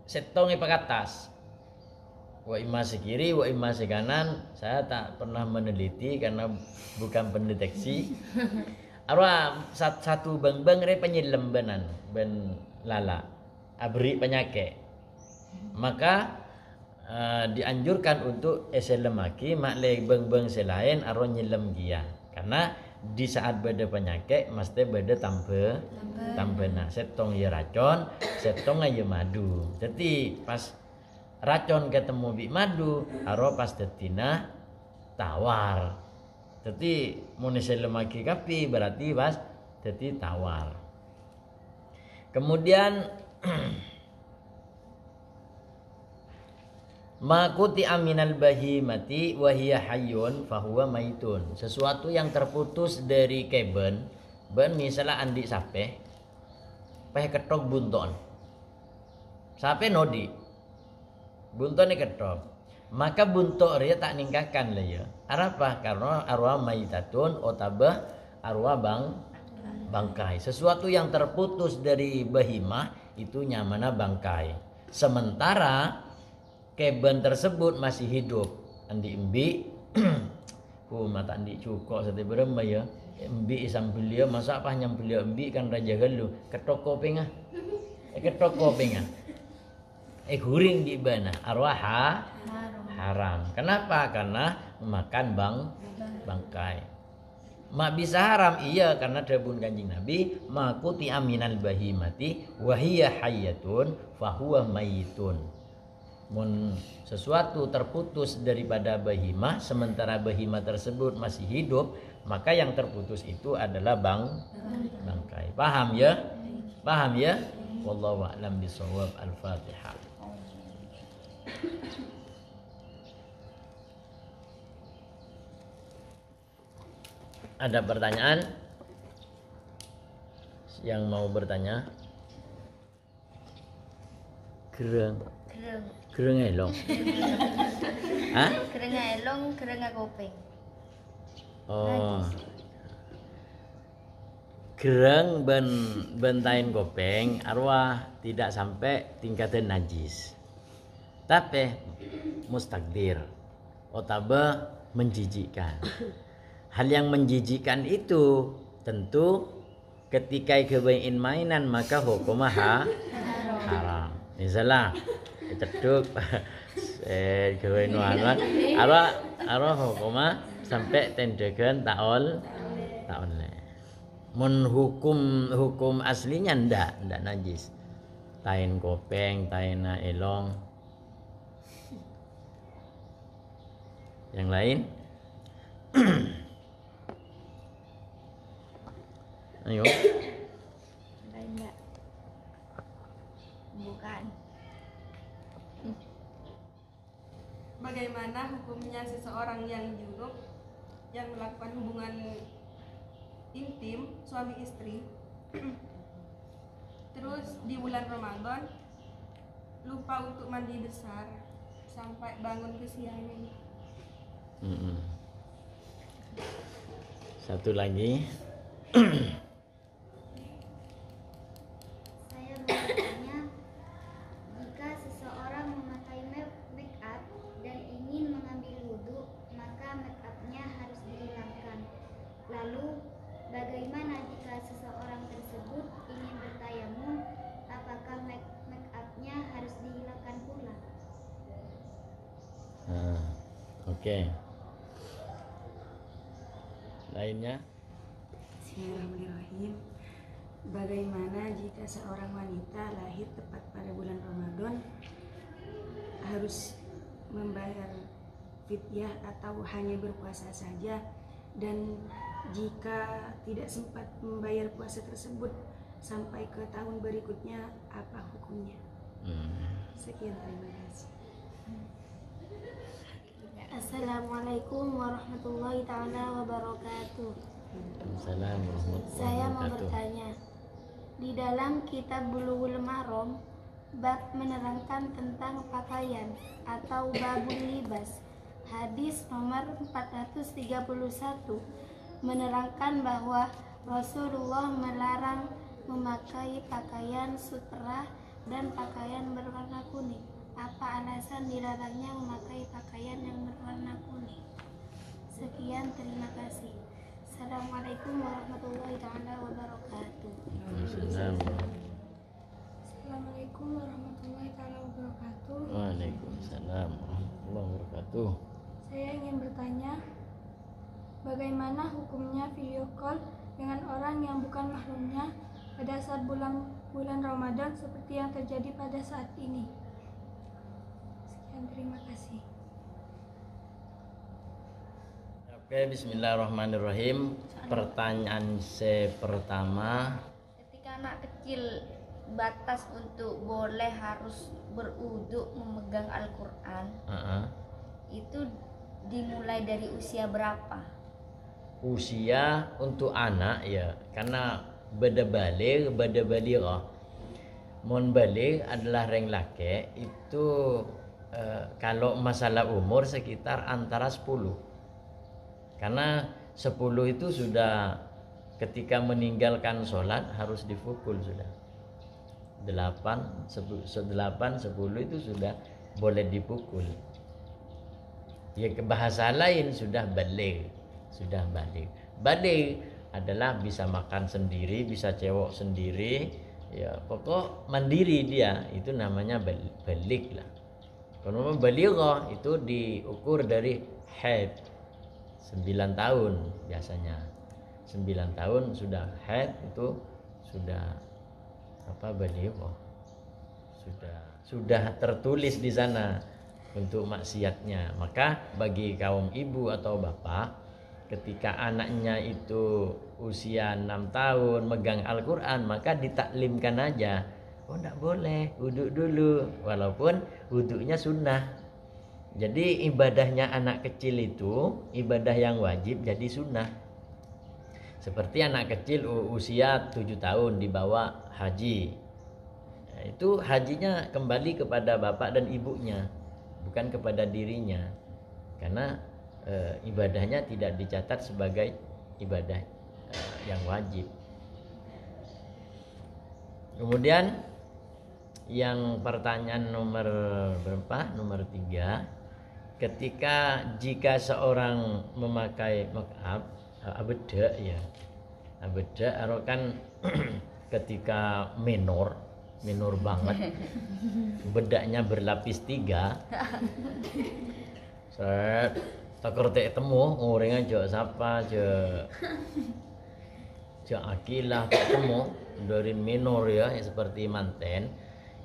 setong ipa atas wa imma sekiri wa imma sekanan saya tak pernah meneliti karena bukan pendeteksi arwah satu bang re penyelem benan ben lala abri penyakit maka dianjurkan untuk eselemaki maklek beng selain arwah nyelem dia karena di saat beda penyakit mesti beda tampena setong ya racun setong ya madu jadi pas racun ketemu bi madu aro pas detina tawar jadi munisel lemaki kapi berarti pas jadi tawar kemudian makuti aminal bahimati wahiyah hayyun fahuwa maitun sesuatu yang terputus dari keben ben misalnya andi sape peh ketok bunton sape nodi bunton ketok maka buntok dia tak ningkahkan lah ya arapa karena arwah maitatun otabah arwah bangkai sesuatu yang terputus dari bahimah itu nyamana bangkai sementara keben tersebut masih hidup andi imbi mata andi cukok sate beremba ya imbi isam belia masa apa nyam belia imbi kan raja galuh ketok kopengah ketok kopengah guring di bana arwah haram. Kenapa? Karena memakan bangkai. Mak bisa haram iya karena dawuh Kanjeng Nabi makuti aminal bahimati wahiyah hayyatun fahuwa mayitun. Mun sesuatu terputus daripada bahimah sementara bahimah tersebut masih hidup maka yang terputus itu adalah bangkai. Paham ya? Paham ya? Wallahu a'lam bishawab. Al-Fatihah. Ada pertanyaan? Yang mau bertanya? Gereng elong. Hah? Gereng elong, gereng kopeng. Oh. Gereng bentain kopeng arwah tidak sampai tingkatan najis. Tapi mustakdir otabe menjijikkan. Hal yang menjijikkan itu tentu ketika kebain mainan maka hukumah haram. Misalnya ceduk kebain mainan ara hukumah sampai tendegan taol. Mun hukum aslinya ndak najis. Tain kopeng, tain elong. Yang lain? Ayo. Enggak. Bukan. Bagaimana hukumnya seseorang yang junub yang melakukan hubungan intim suami istri terus di bulan Ramadan lupa untuk mandi besar sampai bangun kesiangan? Satu lagi. Saya bertanya, jika seseorang memakai make up dan ingin mengambil wudhu, maka make upnya harus dihilangkan. Lalu, bagaimana jika seseorang tersebut ingin bertayamum, apakah make upnya harus dihilangkan pula? Oke. Lainnya? Bismillahirrahmanirrahim. Bagaimana jika seorang wanita lahir tepat pada bulan Ramadan harus membayar fidyah atau hanya berpuasa saja, dan jika tidak sempat membayar puasa tersebut sampai ke tahun berikutnya, apa hukumnya? Sekian, terima kasih. Assalamualaikum warahmatullahi taala wabarakatuh. Assalamualaikum Saya mau warahmatullahi wabarakatuh. bertanya, di dalam kitab Bulughul Maram bab menerangkan tentang pakaian atau babul libas, hadis nomor 431 menerangkan bahwa Rasulullah melarang memakai pakaian sutra dan pakaian berwarna kuning. Apa alasan dilarangnya memakai pakaian yang berwarna kuning? Sekian, terima kasih. Assalamualaikum warahmatullahi wabarakatuh. Assalamualaikum warahmatullahi wabarakatuh. Waalaikumsalam warahmatullahi wabarakatuh. Saya ingin bertanya, bagaimana hukumnya video call dengan orang yang bukan mahramnya pada saat bulan Ramadan seperti yang terjadi pada saat ini? Sekian, terima kasih. Oke, bismillahirrahmanirrahim. Pertanyaan pertama, Ketika anak kecil batas untuk boleh harus berwudu memegang Al-Qur'an itu dimulai dari usia berapa? usia untuk anak ya, karena beda baligh, beda balighah. Mun baligh adalah reng laki itu kalau masalah umur sekitar antara 10. Karena 10 itu sudah ketika meninggalkan sholat harus dipukul sudah. 8, 10 itu sudah boleh dipukul. Ya, ke bahasa lain sudah balik. Balik adalah bisa makan sendiri, bisa cewek sendiri, ya pokok mandiri dia, itu namanya balik lah. Kalau balighah itu diukur dari haid 9 tahun biasanya. 9 tahun sudah haid itu sudah balighah. Sudah tertulis di sana untuk maksiatnya. Maka bagi kaum ibu atau bapak, ketika anaknya itu usia 6 tahun megang Al-Quran, maka ditaklimkan aja. Oh, enggak boleh, wudhu dulu, walaupun wudhunya sunnah. Jadi ibadahnya anak kecil itu ibadah yang wajib jadi sunnah. Seperti anak kecil usia 7 tahun dibawa haji, nah, itu hajinya kembali kepada bapak dan ibunya, bukan kepada dirinya. Karena ibadahnya tidak dicatat sebagai ibadah yang wajib. Kemudian yang pertanyaan nomor berapa? Nomor 3. Jika seorang memakai make up Beda ya. Beda aro kan ketika minor banget. Bedaknya berlapis 3. Set takor tek temu ngorengan jo sapa jo akilah temu dari minor ya seperti manten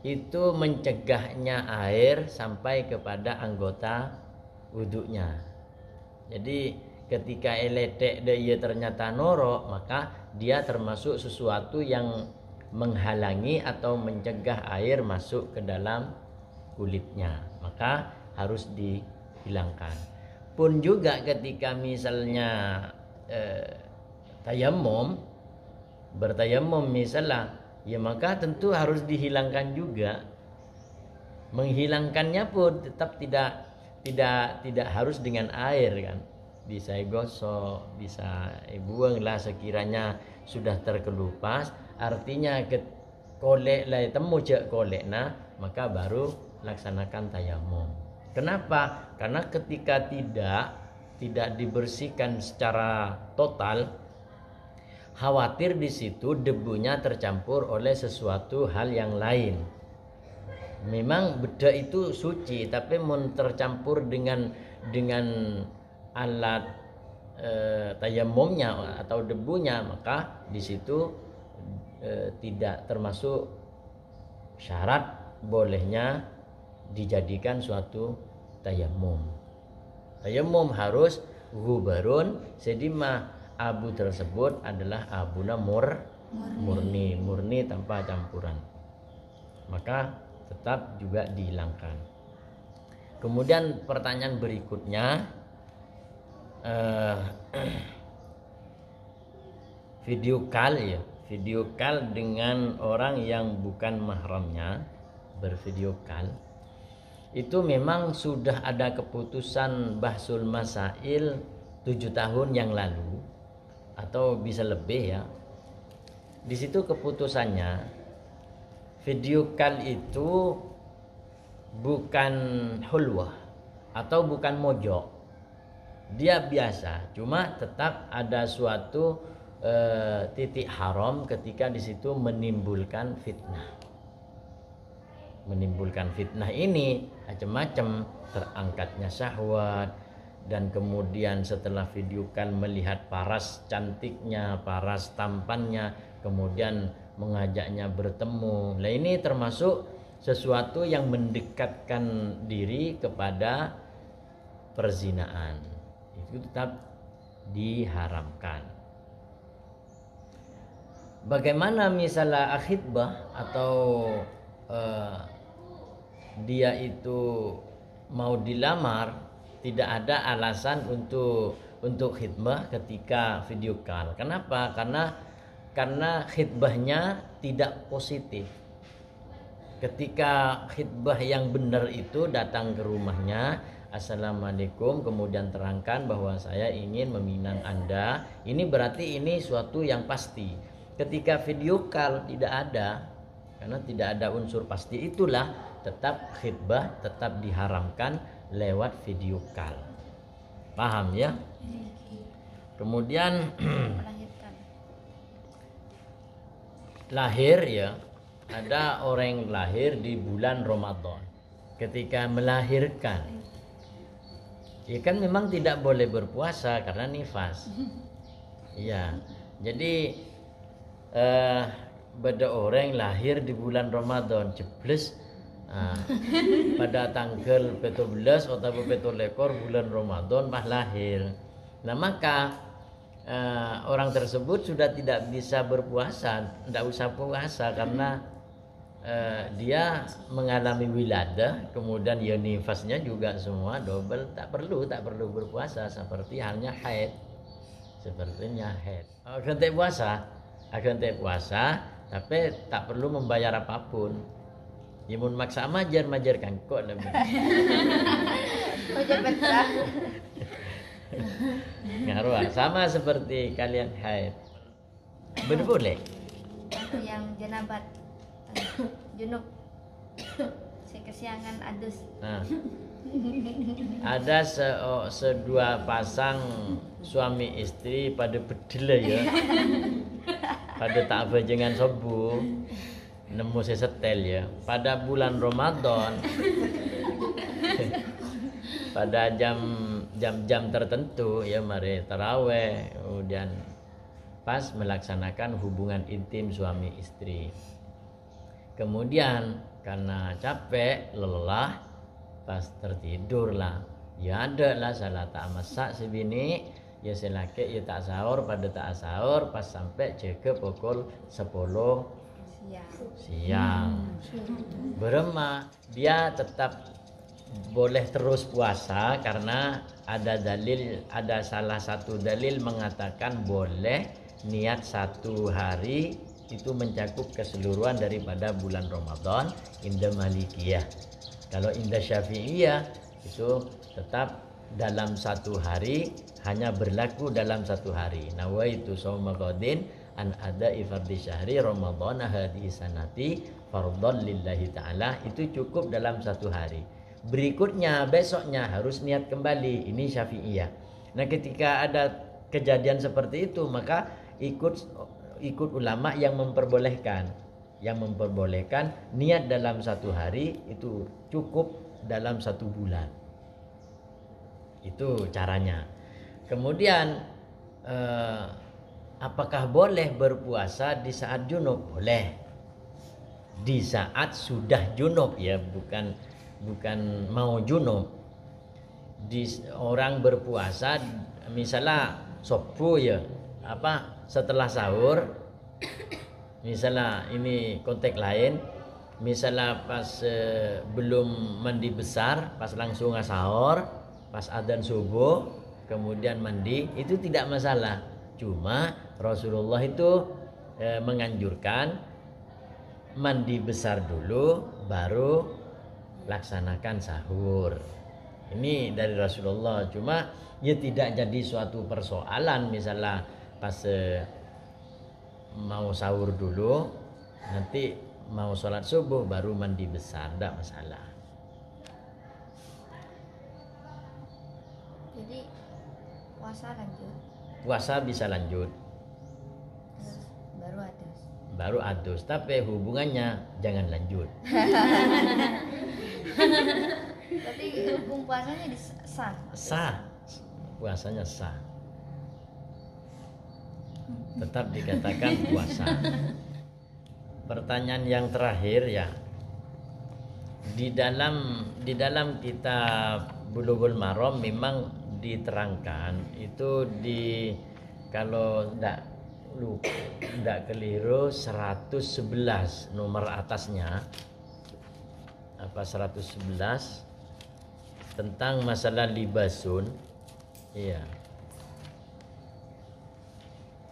itu mencegahnya air sampai kepada anggota wudhunya. Jadi ketika eletek dia ternyata norok, maka dia termasuk sesuatu yang menghalangi atau mencegah air masuk ke dalam kulitnya, maka harus dihilangkan. Pun juga ketika misalnya bertayamum misalnya, ya maka tentu harus dihilangkan juga. Menghilangkannya pun tetap tidak harus dengan air kan. Bisa gosok, bisa buang lah sekiranya sudah terkelupas. Artinya kolek lah temu cek kolek maka baru laksanakan tayamum. Kenapa? Karena ketika tidak dibersihkan secara total, khawatir di situ debunya tercampur oleh sesuatu hal yang lain. Memang bedak itu suci, tapi mun tercampur dengan alat tayamumnya atau debunya, maka di situ tidak termasuk syarat bolehnya dijadikan suatu tayamum. Tayamum harus gubarun sedima abu tersebut adalah abuna murni tanpa campuran, maka tetap juga dihilangkan. Kemudian pertanyaan berikutnya, video call dengan orang yang bukan mahramnya, bervideo call itu memang sudah ada keputusan Bahsul Masail 7 tahun yang lalu atau bisa lebih ya. Di situ keputusannya video call itu bukan hulwah atau bukan mojok. Dia biasa, cuma tetap ada suatu titik haram ketika di situ menimbulkan fitnah. Menimbulkan fitnah ini macam-macam, terangkatnya syahwat, dan kemudian setelah video call melihat paras cantiknya, paras tampannya, kemudian mengajaknya bertemu. Nah, ini termasuk sesuatu yang mendekatkan diri kepada perzinaan. Itu tetap diharamkan. Bagaimana misalnya akhidbah atau dia itu mau dilamar, tidak ada alasan untuk khidbah ketika video call. Kenapa? Karena khidbahnya tidak positif. Ketika khidbah yang benar itu datang ke rumahnya, assalamualaikum, kemudian terangkan bahwa saya ingin meminang Anda, ini berarti ini suatu yang pasti. Ketika video call tidak ada, karena tidak ada unsur pasti, itulah tetap khidbah tetap diharamkan lewat video call. Paham ya? Kemudian lahir ya, ada orang yang lahir di bulan Ramadan. Ketika melahirkan, ya kan memang tidak boleh berpuasa karena nifas. Ya, jadi pada orang yang lahir di bulan Ramadan jebles pada tanggal 17 atau 17 bulan Ramadan pas lahir. Nah, maka orang tersebut sudah tidak bisa berpuasa, tidak usah puasa karena dia mengalami wiladah, kemudian ya nifasnya juga semua double, tak perlu berpuasa seperti halnya haid. Sepertinya haid. Akan puasa, tapi tak perlu membayar apapun. Imun maksa majarkan kok lebih. Ngaruh sama seperti kalian haid. Boleh. Yang jenabat junub, saya kesiangan adus. Ada sedua pasang suami istri pada bedile ya. Pada tak bajengan sobu nemu setel ya. Pada bulan Ramadan pada jam-jam tertentu ya mari taraweh, kemudian pas melaksanakan hubungan intim suami istri. Kemudian karena capek, lelah, pas tertidur lah. Ya ada lah salah tak masak sebini, ya selake ya tak sahur pada tak sahur pas sampai ke pukul 10 siang. Berema dia tetap boleh terus puasa karena ada dalil, ada salah satu dalil mengatakan boleh niat satu hari itu mencakup keseluruhan daripada bulan Ramadan inda Malikiyah. Kalau inda Syafi'iyah itu tetap dalam satu hari, hanya berlaku dalam satu hari. Nawaitu shauma ghadin an ada'i fardhi syahri Ramadan hadhihi sanati fardhan lillahi ta'ala, itu cukup dalam satu hari. Berikutnya besoknya harus niat kembali. Ini Syafi'iyah. Nah, ketika ada kejadian seperti itu maka ikut ulama yang memperbolehkan niat dalam satu hari itu cukup dalam satu bulan. Itu caranya. Kemudian apakah boleh berpuasa di saat junub? Boleh. Di saat sudah junub ya, bukan mau junub. Orang berpuasa misalnya sopu ya, setelah sahur, misalnya ini konteks lain, misalnya pas belum mandi besar, pas langsung sahur, pas adzan subuh kemudian mandi, itu tidak masalah. Cuma Rasulullah itu menganjurkan mandi besar dulu baru laksanakan sahur. Ini dari Rasulullah. Cuma ya tidak jadi suatu persoalan misalnya pas mau sahur dulu, nanti mau sholat subuh baru mandi besar, tidak masalah. Jadi puasa lanjut. Puasa bisa lanjut. Baru adus, tapi hubungannya jangan lanjut. Berarti hukum puasanya sah. Sah, puasanya sah. Tetap dikatakan puasa. Pertanyaan yang terakhir ya, di dalam kitab Bulughul Maram memang diterangkan itu kalau tidak keliru 111 nomor atasnya 111 tentang masalah libasun. Iya.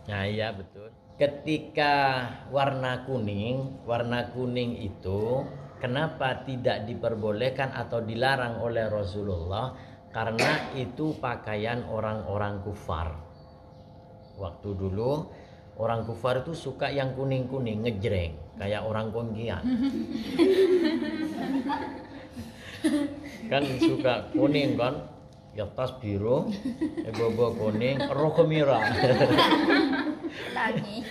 Nah, iya betul. Ketika warna kuning itu kenapa tidak diperbolehkan atau dilarang oleh Rasulullah? Karena itu pakaian orang-orang kufar. Waktu dulu orang kufar itu suka yang kuning-kuning, ngejreng, kayak orang Kongkian. Kan suka kuning kan, ya tas biru, bobo kuning, roh kemira. Lagi.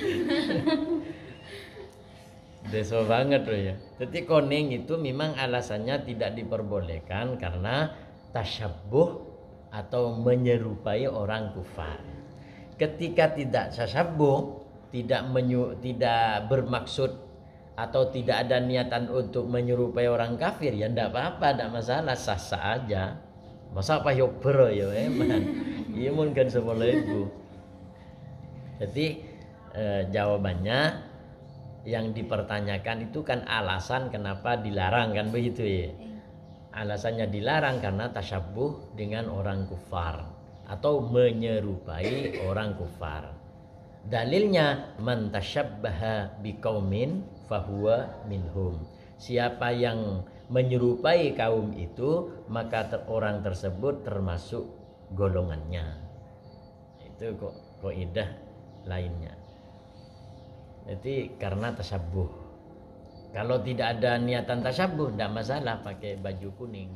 Deso banget loh ya. Jadi kuning itu memang alasannya tidak diperbolehkan karena tasyabbuh atau menyerupai orang kufar. Ketika tidak tasyabbuh, tidak bermaksud atau tidak ada niatan untuk menyerupai orang kafir, ya enggak apa-apa, enggak masalah, sah-sah aja. Masa apa yo bro yo eman. Iya mungkin seboleh itu. Jadi jawabannya yang dipertanyakan itu kan alasan kenapa dilarang kan begitu ya. Alasannya dilarang karena tasyabbuh dengan orang kufar atau menyerupai orang kufar. Dalilnya man tasyabbaha biqaumin fahuwa minhum. Siapa yang menyerupai kaum itu maka orang tersebut termasuk golongannya. Itu kaidah lainnya. Jadi karena tasyabbuh. Kalau tidak ada niatan tasyabbuh tidak masalah pakai baju kuning.